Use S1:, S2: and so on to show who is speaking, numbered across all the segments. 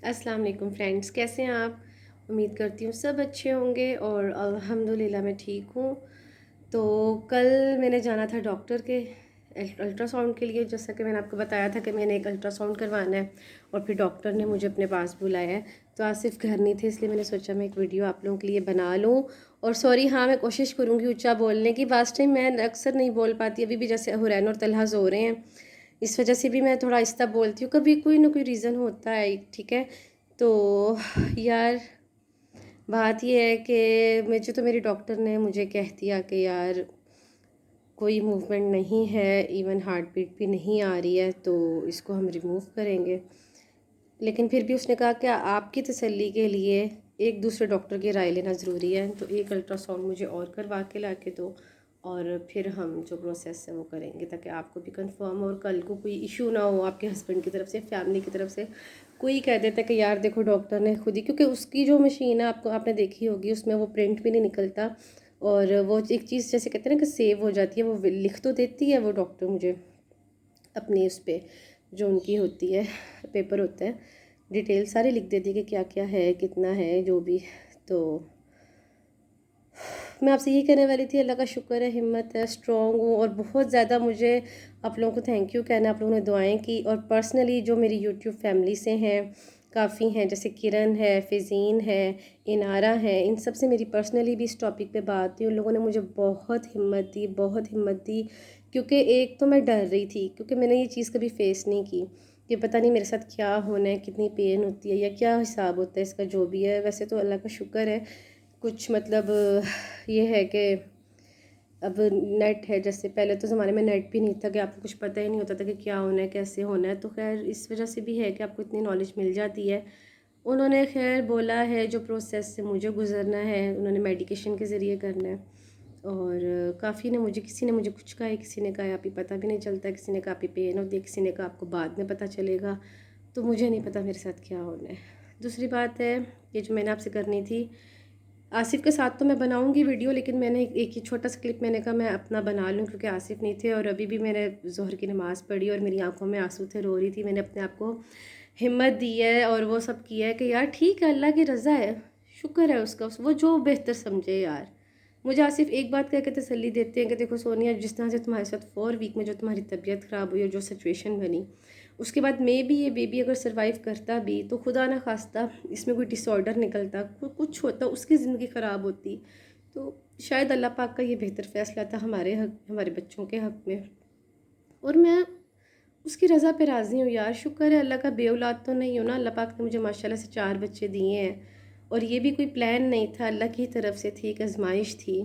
S1: अस्सलाम वालेकुम फ्रेंड्स, कैसे हैं आप? उम्मीद करती हूँ सब अच्छे होंगे और अल्हम्दुलिल्लाह मैं ठीक हूँ। तो कल मैंने जाना था डॉक्टर के अल्ट्रासाउंड के लिए, जैसा कि मैंने आपको बताया था कि मैंने एक अल्ट्रासाउंड करवाना है और फिर डॉक्टर ने मुझे अपने पास बुलाया है। तो आसिफ घर नहीं थे, इसलिए मैंने सोचा मैं एक वीडियो आप लोगों के लिए बना लूँ। और सॉरी, हाँ मैं कोशिश करूँगी ऊँचा बोलने की। लास्ट टाइम मैं अक्सर नहीं बोल पाती, अभी भी जैसे हुरैन और तलहा सो रहे हैं, इस वजह से भी मैं थोड़ा आहिस्ता बोलती हूँ। कभी कोई ना कोई रीज़न होता है, ठीक है। तो यार, बात ये है कि मुझे तो मेरी डॉक्टर ने मुझे कह दिया कि यार कोई मूवमेंट नहीं है, इवन हार्ट बीट भी नहीं आ रही है, तो इसको हम रिमूव करेंगे। लेकिन फिर भी उसने कहा कि आपकी तसल्ली के लिए एक दूसरे डॉक्टर की राय लेना ज़रूरी है, तो एक अल्ट्रासाउंड मुझे और करवा के ला के दो और फिर हम जो प्रोसेस है वो करेंगे, ताकि आपको भी कंफर्म हो और कल को कोई इशू ना हो आपके हस्बैंड की तरफ से, फैमिली की तरफ से। कोई कह देता है कि यार देखो डॉक्टर ने खुद ही, क्योंकि उसकी जो मशीन है आपने देखी होगी, उसमें वो प्रिंट भी नहीं निकलता और वो एक चीज़ जैसे कहते हैं ना कि सेव हो जाती है, वो लिख तो देती है वो डॉक्टर मुझे अपनी उस पर, जो उनकी होती है पेपर होता है, डिटेल सारी लिख देती है कि क्या क्या है, कितना है, जो भी। तो मैं आपसे यही कहने वाली थी, अल्लाह का शुक्र है, हिम्मत है, स्ट्रॉन्ग हूँ और बहुत ज़्यादा मुझे आप लोगों को थैंक यू कहना, आप लोगों ने दुआएं की। और पर्सनली जो मेरी यूट्यूब फैमिली से हैं, काफ़ी हैं, जैसे किरण है, फिज़ीन है, इनारा है, इन सब से मेरी पर्सनली भी इस टॉपिक पे बात थी। उन लोगों ने मुझे बहुत हिम्मत दी, बहुत हिम्मत दी। क्योंकि एक तो मैं डर रही थी, क्योंकि मैंने ये चीज़ कभी फेस नहीं की कि पता नहीं मेरे साथ क्या होना है, कितनी पेन होती है या क्या हिसाब होता है इसका, जो भी है। वैसे तो अल्लाह का शुक्र है, कुछ मतलब ये है कि अब नेट है, जैसे पहले तो ज़माने में नेट भी नहीं था कि आपको कुछ पता ही नहीं होता था कि क्या होना है, कैसे होना है। तो खैर इस वजह से भी है कि आपको इतनी नॉलेज मिल जाती है। उन्होंने खैर बोला है जो प्रोसेस से मुझे गुजरना है, उन्होंने मेडिकेशन के ज़रिए करना है। और काफ़ी ने मुझे, किसी ने मुझे कुछ कहा है, किसी ने कहा अभी पता भी नहीं चलता, किसी ने कहा अभी पेन होती है, किसी ने कहा आपको बाद में पता चलेगा। तो मुझे नहीं पता मेरे साथ क्या होना है। दूसरी बात है, ये जो मैंने आपसे करनी थी, आसिफ के साथ तो मैं बनाऊंगी वीडियो, लेकिन मैंने एक ही छोटा सा क्लिप मैंने कहा मैं अपना बना लूँ, क्योंकि आसिफ नहीं थे और अभी भी मैंने ज़ोहर की नमाज़ पढ़ी और मेरी आंखों में आंसू थे, रो रही थी। मैंने अपने आप को हिम्मत दी है और वो सब किया है कि यार ठीक है, अल्लाह की रज़ा है, शुक्र है उसका, वो जो बेहतर समझे। यार मुझे आसिफ एक बात कह के तसल्ली देते हैं कि देखो सोनिया, जिस तरह से तुम्हारे साथ 4 वीक में जो तुम्हारी तबीयत ख़राब हुई और जो सिचुएशन बनी, उसके बाद में भी ये बेबी अगर सरवाइव करता भी तो खुदा ना खास्ता इसमें कोई डिसऑर्डर निकलता, कुछ होता, उसकी ज़िंदगी ख़राब होती, तो शायद अल्लाह पाक का ये बेहतर फ़ैसला था हमारे हक, हमारे बच्चों के हक़ में। और मैं उसकी रज़ा पे राज़ी हूँ यार, शुक्र है अल्लाह का, बेऔलाद तो नहीं हूँ ना। अल्लाह पाक ने मुझे माशाल्लाह से 4 बच्चे दिए हैं और ये भी कोई प्लान नहीं था, अल्लाह की तरफ से थी, एक आजमाइश थी।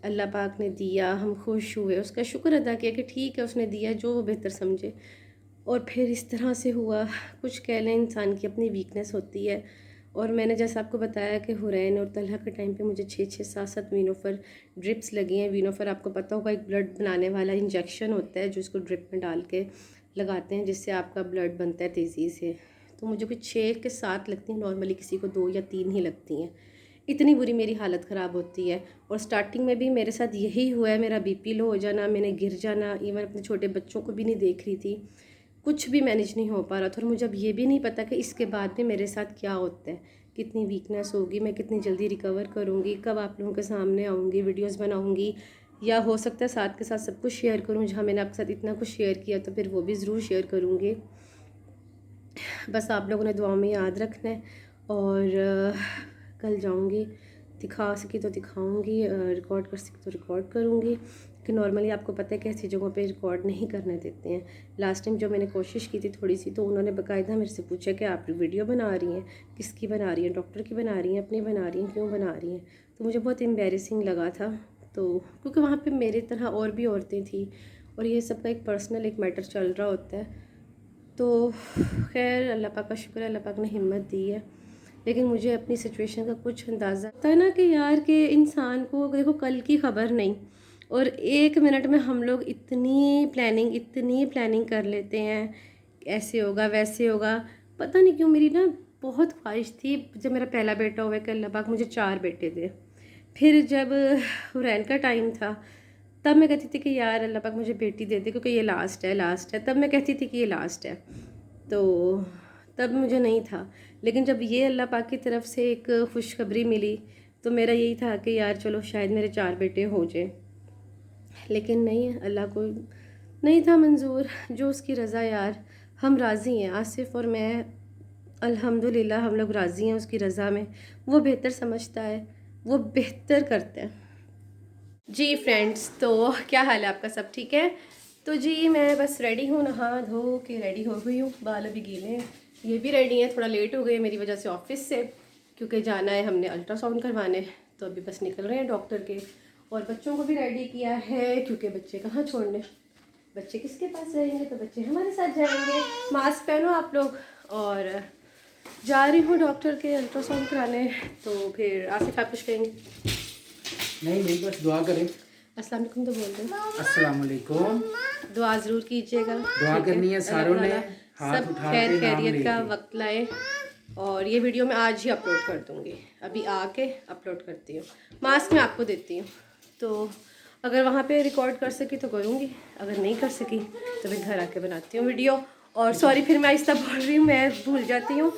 S1: अल्लाह पाक ने दिया, हम खुश हुए, उसका शुक्र अदा किया कि ठीक है उसने दिया जो वो बेहतर समझे। और फिर इस तरह से हुआ। कुछ कह लें, इंसान की अपनी वीकनेस होती है। और मैंने जैसा आपको बताया कि हुरैन और तलहा के टाइम पे मुझे 6-6 7-7 वीनोफर ड्रिप्स लगी हैं। वीनोफर आपको पता होगा एक ब्लड बनाने वाला इंजेक्शन होता है जो इसको ड्रिप में डाल के लगाते हैं, जिससे आपका ब्लड बनता है तेज़ी से। तो मुझे कुछ 6 के 7 लगती हैं, नॉर्मली किसी को 2 या 3 ही लगती हैं। इतनी बुरी मेरी हालत ख़राब होती है। और स्टार्टिंग में भी मेरे साथ यही हुआ है, मेरा बीपी लो हो जाना, मैंने गिर जाना, इवन अपने छोटे बच्चों को भी नहीं देख रही थी, कुछ भी मैनेज नहीं हो पा रहा था। और मुझे अब ये भी नहीं पता कि इसके बाद में मेरे साथ क्या होता है, कितनी वीकनेस होगी, मैं कितनी जल्दी रिकवर करूँगी, कब आप लोगों के सामने आऊँगी, वीडियोस बनाऊँगी, या हो सकता है साथ के साथ सब कुछ शेयर करूँ। जहाँ मैंने आपके साथ इतना कुछ शेयर किया तो फिर वो भी ज़रूर शेयर करूँगी। बस आप लोगों ने दुआओं में याद रखना है। और कल जाऊँगी, दिखा सकी तो दिखाऊँगी, रिकॉर्ड कर सकी तो रिकॉर्ड करूँगी, कि नॉर्मली आपको पता है कि ऐसी जगहों पे रिकॉर्ड नहीं करने देते हैं। लास्ट टाइम जो मैंने कोशिश की थी थोड़ी सी, तो उन्होंने बाकायदा मेरे से पूछा कि आप वीडियो बना रही हैं, किसकी बना रही हैं, डॉक्टर की बना रही हैं, अपनी बना रही हैं, क्यों बना रही हैं। तो मुझे बहुत एम्बेरसिंग लगा था, तो क्योंकि वहाँ पर मेरी तरह और भी औरतें थी और ये सब का एक पर्सनल एक मैटर चल रहा होता है। तो खैर अल्लाह पाक का शुक्र है, अल्लाह पाक ने हिम्मत दी है। लेकिन मुझे अपनी सिचुएशन का कुछ अंदाज़ा होता है ना कि यार के इंसान को देखो कल की खबर नहीं, और 1 मिनट में हम लोग इतनी प्लानिंग कर लेते हैं, ऐसे होगा वैसे होगा। पता नहीं क्यों मेरी ना बहुत ख्वाहिश थी, जब मेरा पहला बेटा हुआ कि अल्लाह पाक मुझे 4 बेटे दे। फिर जब हुरैन का टाइम था, तब मैं कहती थी कि यार अल्लाह पाक मुझे बेटी दे दे, क्योंकि ये लास्ट है, तब मैं कहती थी कि ये लास्ट है। तो तब मुझे नहीं था। लेकिन जब ये अल्लाह पाक की तरफ से एक खुशखबरी मिली तो मेरा यही था कि यार चलो शायद मेरे 4 बेटे हो जाए, लेकिन नहीं, अल्लाह को नहीं था मंजूर। जो उसकी रज़ा यार, हम राज़ी हैं आसिफ़ और मैं, अल्हम्दुलिल्लाह हम लोग राज़ी हैं उसकी रज़ा में। वो बेहतर समझता है, वो बेहतर करते हैं। जी फ्रेंड्स, तो क्या हाल है आपका? सब ठीक है? तो जी मैं बस रेडी हूँ, नहा धो के रेडी हो गई हूँ, बाल अभी गीले हैं, ये भी रेडी हैं। थोड़ा लेट हो गए मेरी वजह से ऑफिस से, क्योंकि जाना है हमने अल्ट्रासाउंड करवाने, तो अभी बस निकल रहे हैं डॉक्टर के। और बच्चों को भी रेडी किया है, क्योंकि बच्चे कहाँ छोड़ने, बच्चे किसके पास रहेंगे, तो बच्चे हमारे साथ जाएंगे। मास्क पहनो आप लोग। और जा रही हूँ डॉक्टर के अल्ट्रासाउंड कराने। तो फिर आसिफ आप कुछ कहेंगे?
S2: नहीं, बस दुआ करें।
S1: अस्सलाम वालेकुम तो बोल दो।
S2: अस्सलाम वालेकुम।
S1: दुआ ज़रूर कीजिएगा,
S2: दुआ करनी है सारों ने, हाथ
S1: सब
S2: उठा
S1: खैर
S2: के नाम
S1: खैरियत का
S2: लेके।
S1: वक्त लाए। और ये वीडियो मैं आज ही अपलोड कर दूँगी, अभी आके अपलोड करती हूँ। मास्क मैं आपको देती हूँ, तो अगर वहाँ पे रिकॉर्ड कर सकी तो करूँगी, अगर नहीं कर सकी तो फिर घर आके बनाती हूँ वीडियो। और सॉरी फिर मैं आहिस्ता बोल रही हूँ, मैं भूल जाती हूँ।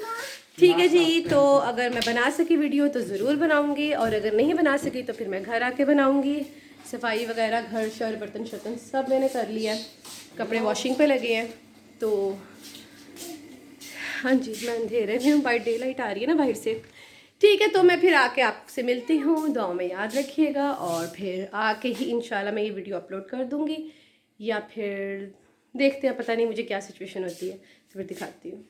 S1: ठीक है जी, तो अगर मैं बना सकी वीडियो तो ज़रूर बनाऊँगी, और अगर नहीं बना सकी तो फिर मैं घर आके बनाऊँगी। सफाई वगैरह, घर शर बर्तन शर्तन सब मैंने कर लिया, कपड़े वॉशिंग पे लगे हैं। तो हाँ जी, मैं अंधेरे में हूँ, बाइट डे लाइट आ रही है ना बाहर से। ठीक है, तो मैं फिर आके आपसे मिलती हूँ, दुआ में याद रखिएगा। और फिर आके ही इंशाल्लाह मैं ये वीडियो अपलोड कर दूँगी, या फिर देखते हैं, पता नहीं मुझे क्या सिचुएशन होती है, तो फिर दिखाती हूँ।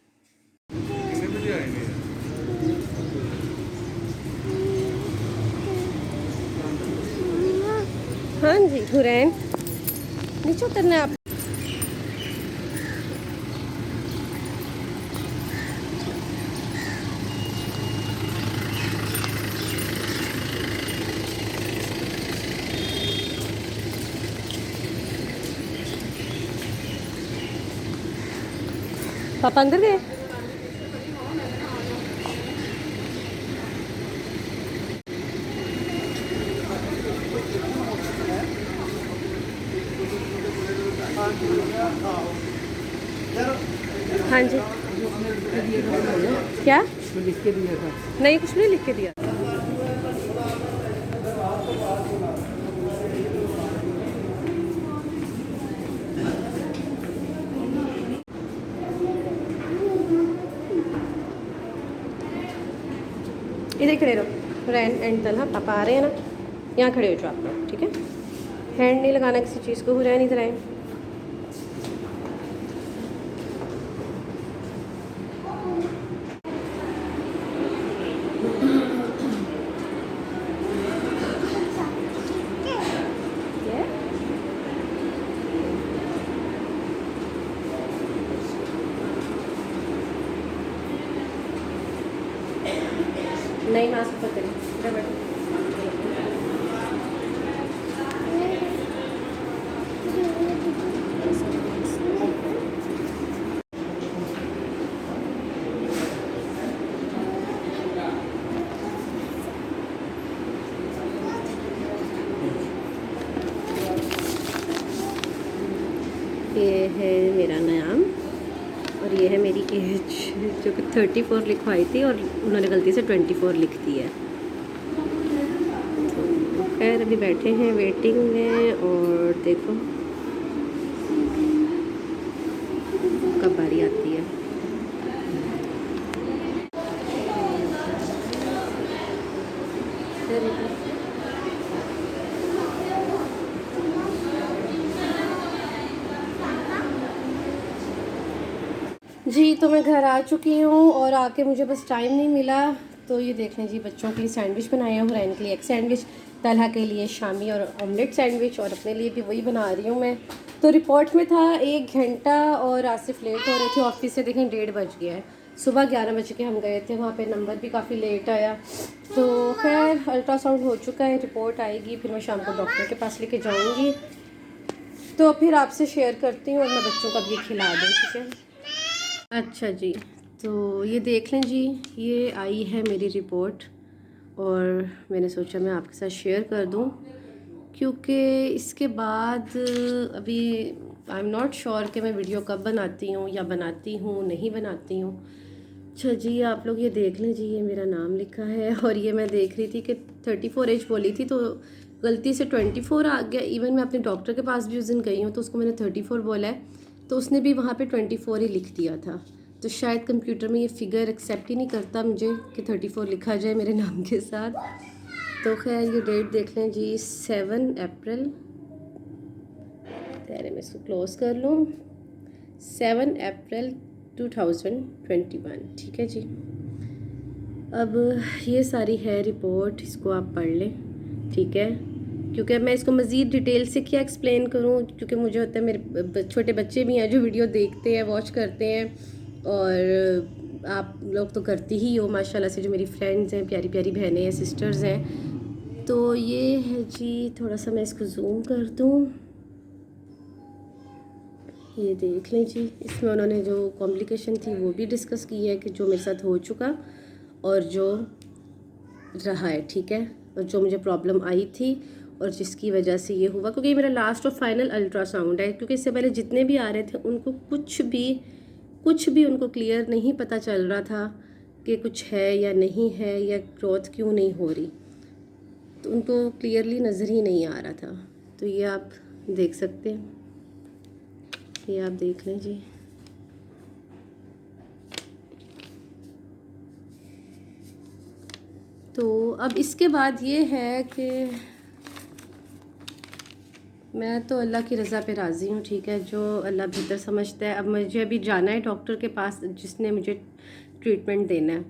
S1: हाँ जी हुरैन, नीचे उतरना है आप। पापा अंदर गए? हाँ जी, क्या?
S2: लिख के दिया था।
S1: नहीं, कुछ नहीं लिख के दिया। इधर खड़े रहो, रैन एंड तलहा, पापा आ रहे हैं ना, यहाँ खड़े हो जाओ आप लोग, ठीक है? हैंड नहीं लगाना किसी चीज़ को। हुरैन इधर आए। नहीं, मास्क पकड़े, इधर बैठो। ये है मेरा नाम, और ये है मेरी एज, जो कि 34 लिखवाई थी और उन्होंने गलती से 24 लिख दी है। तो खैर अभी बैठे हैं वेटिंग में, और देखो कब बारी आती है। जी, तो मैं घर आ चुकी हूँ, और आके मुझे बस टाइम नहीं मिला। तो ये देख लें जी, बच्चों के लिए सैंडविच बनाया हूँ, हुरैन के लिए एग सैंडविच, तलहा के लिए शामी और ऑमलेट सैंडविच, और अपने लिए भी वही बना रही हूँ मैं। तो रिपोर्ट में था 1 घंटा, और आसिफ लेट हो रहे थे ऑफिस से, देखें 1:30 बज गया है। सुबह 11 बजे के हम गए थे वहाँ पे, नंबर भी काफ़ी लेट आया। तो खैर अल्ट्रासाउंड हो चुका है, रिपोर्ट आएगी, फिर मैं शाम को डॉक्टर के पास लेके जाऊँगी। तो फिर आपसे शेयर करती हूँ, और मैं बच्चों का भी खिला दूँ, ठीक है? अच्छा जी, तो ये देख लें जी, ये आई है मेरी रिपोर्ट, और मैंने सोचा मैं आपके साथ शेयर कर दूं, क्योंकि इसके बाद अभी आई एम नॉट श्योर कि मैं वीडियो कब बनाती हूँ, या बनाती हूँ नहीं बनाती हूँ। अच्छा जी, आप लोग ये देख लें जी, ये मेरा नाम लिखा है और ये मैं देख रही थी कि 34 एज बोली थी तो गलती से 24 आ गया। इवन मैं अपने डॉक्टर के पास भी उस दिन गई हूँ तो उसको मैंने 34 बोला है तो उसने भी वहाँ पे 24 ही लिख दिया था। तो शायद कंप्यूटर में ये फिगर एक्सेप्ट ही नहीं करता मुझे कि 34 लिखा जाए मेरे नाम के साथ। तो खैर ये डेट देख लें जी, 7 अप्रैल, तेरे मैं इसको क्लोज़ कर लूँ, 7 अप्रैल 2021, ठीक है जी। अब ये सारी है रिपोर्ट, इसको आप पढ़ लें, ठीक है, क्योंकि मैं इसको मज़ीद डिटेल से क्या एक्सप्लेन करूँ, क्योंकि मुझे होता है मेरे छोटे बच्चे भी हैं जो वीडियो देखते हैं, वॉच करते हैं, और आप लोग तो करती ही हो माशाल्लाह से, जो मेरी फ्रेंड्स हैं, प्यारी प्यारी बहनें हैं, सिस्टर्स हैं। तो ये है जी, थोड़ा सा मैं इसको जूम कर दूँ, ये देख लें जी। इसमें उन्होंने जो कॉम्प्लिकेशन थी वो भी डिस्कस की है कि जो मेरे साथ हो चुका और जो रहा है, ठीक है, और जो मुझे प्रॉब्लम आई थी और जिसकी वजह से ये हुआ, क्योंकि ये मेरा लास्ट और फाइनल अल्ट्रासाउंड है, क्योंकि इससे पहले जितने भी आ रहे थे उनको कुछ भी उनको क्लियर नहीं पता चल रहा था कि कुछ है या नहीं है, या ग्रोथ क्यों नहीं हो रही, तो उनको क्लियरली नज़र ही नहीं आ रहा था। तो ये आप देख सकते हैं, ये आप देख लें जी। तो अब इसके बाद ये है कि मैं तो अल्लाह की रज़ा पे राज़ी हूँ, ठीक है, जो अल्लाह बेहतर समझता है। अब मुझे अभी जाना है डॉक्टर के पास जिसने मुझे ट्रीटमेंट देना है,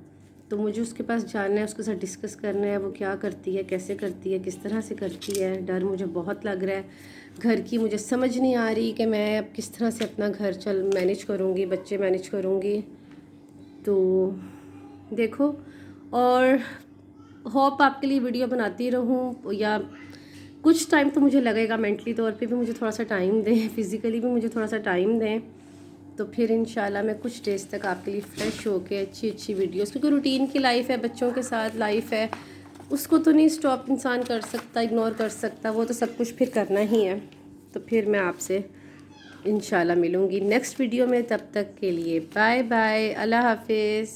S1: तो मुझे उसके पास जाना है, उसके साथ डिस्कस करना है वो क्या करती है, कैसे करती है, किस तरह से करती है। डर मुझे बहुत लग रहा है घर की, मुझे समझ नहीं आ रही कि मैं अब किस तरह से अपना घर मैनेज करूँगी, बच्चे मैनेज करूँगी। तो देखो, और होप आपके लिए वीडियो बनाती रहूँ, या कुछ टाइम तो मुझे लगेगा, मेंटली तौर पे भी मुझे थोड़ा सा टाइम दें, फिज़िकली भी मुझे थोड़ा सा टाइम दें, तो फिर इंशाल्लाह मैं कुछ डेज़ तक आपके लिए फ़्रेश होके अच्छी विडियोस, क्योंकि रूटीन की लाइफ है, बच्चों के साथ लाइफ है, उसको तो नहीं स्टॉप इंसान कर सकता, इग्नोर कर सकता, वो तो सब कुछ फिर करना ही है। तो फिर मैं आपसे इंशाल्लाह मिलूँगी नेक्स्ट वीडियो में, तब तक के लिए बाय बाय, अल्लाह हाफिज़।